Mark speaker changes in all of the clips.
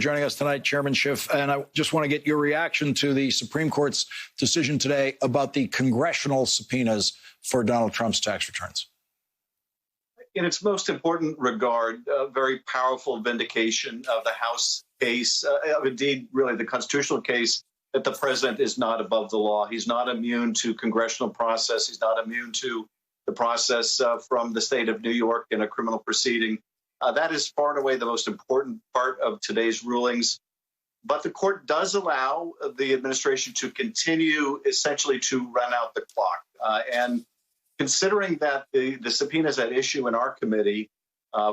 Speaker 1: joining us tonight, Chairman Schiff. And I just want to get your reaction to the Supreme Court's decision today about the congressional subpoenas for Donald Trump's tax returns.
Speaker 2: In its most important regard, a very powerful vindication of the House case, of indeed, really the constitutional case, that the president is not above the law. He's not immune to congressional process. He's not immune to the process from the state of New York in a criminal proceeding. That is far and away the most important part of today's rulings. But the court does allow the administration to continue essentially to run out the clock. And considering that the subpoenas at issue in our committee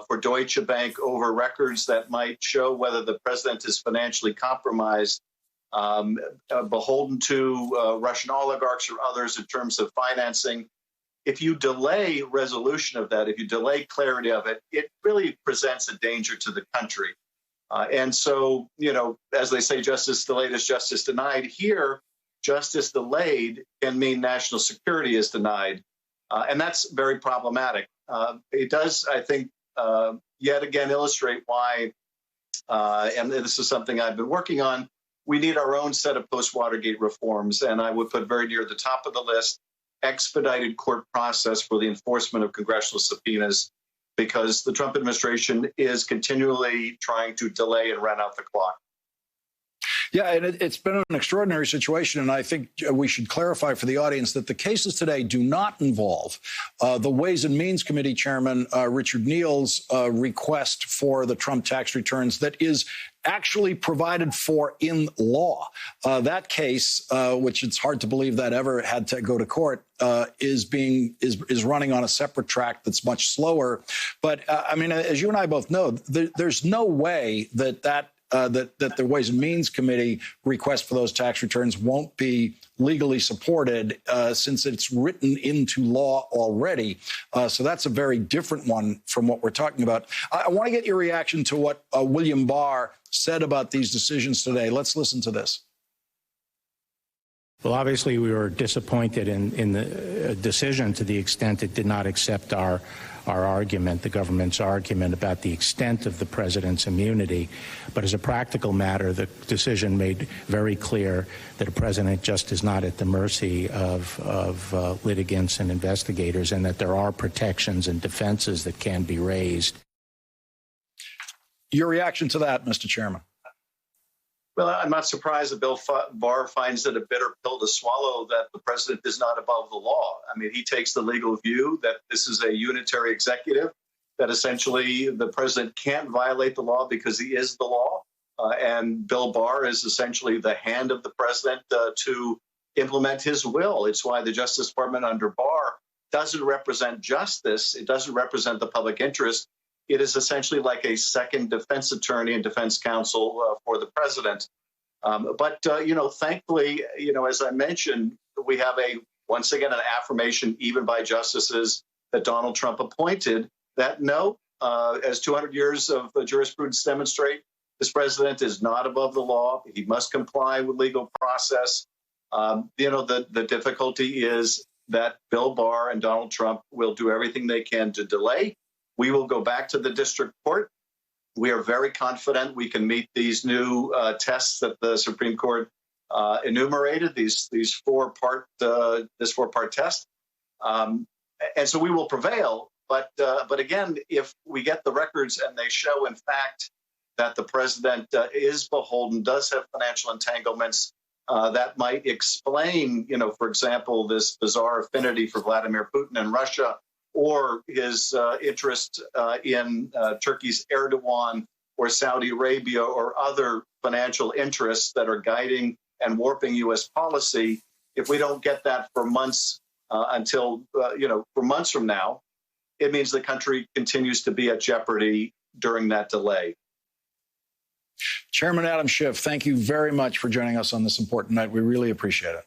Speaker 2: for Deutsche Bank over records that might show whether the president is financially compromised, beholden to Russian oligarchs or others in terms of financing, if you delay resolution of that, if you delay clarity of it, it really presents a danger to the country. And so, you know, as they say, justice delayed is justice denied. Here, justice delayed can mean national security is denied. And that's very problematic. It does, I think, yet again illustrate why, and this is something I've been working on, we need our own set of post-Watergate reforms. And I would put very near the top of the list expedited court process for the enforcement of congressional subpoenas, because the Trump administration is continually trying to delay and run out the clock.
Speaker 1: Yeah, and it's been an extraordinary situation, and I think we should clarify for the audience that the cases today do not involve the Ways and Means Committee Chairman Richard Neal's request for the Trump tax returns that is actually provided for in law. That case, which it's hard to believe that ever had to go to court, is running on a separate track that's much slower. But I mean, as you and I both know, there's no way that the Ways and Means Committee request for those tax returns won't be legally supported since it's written into law already. So that's a very different one from what we're talking about. I want to get your reaction to what William Barr said about these decisions today. Let's listen to this.
Speaker 3: Well, obviously, we were disappointed in the decision to the extent it did not accept our argument, the government's argument about the extent of the president's immunity. But as a practical matter, the decision made very clear that a president just is not at the mercy of litigants and investigators, and that there are protections and defenses that can be raised.
Speaker 1: Your reaction to that, Mr. Chairman?
Speaker 2: Well, I'm not surprised that Bill Barr finds it a bitter pill to swallow that the president is not above the law. I mean, he takes the legal view that this is a unitary executive, that essentially the president can't violate the law because he is the law. And Bill Barr is essentially the hand of the president to implement his will. It's why the Justice Department under Barr doesn't represent justice. It doesn't represent the public interest. It is essentially like a second defense attorney and defense counsel for the president. But thankfully, as I mentioned, we have once again, an affirmation, even by justices that Donald Trump appointed, that no, as 200 years of jurisprudence demonstrate, this president is not above the law. He must comply with legal process. The difficulty is that Bill Barr and Donald Trump will do everything they can to delay. We will go back to the district court. We are very confident we can meet these new tests that the Supreme Court enumerated, this four-part test, and so we will prevail. But again, if we get the records and they show, in fact, that the president is beholden, does have financial entanglements, that might explain, for example, this bizarre affinity for Vladimir Putin and Russia, or his interest in Turkey's Erdogan or Saudi Arabia or other financial interests that are guiding and warping U.S. policy. If we don't get that for months for months from now, it means the country continues to be at jeopardy during that delay.
Speaker 1: Chairman Adam Schiff, thank you very much for joining us on this important night. We really appreciate it.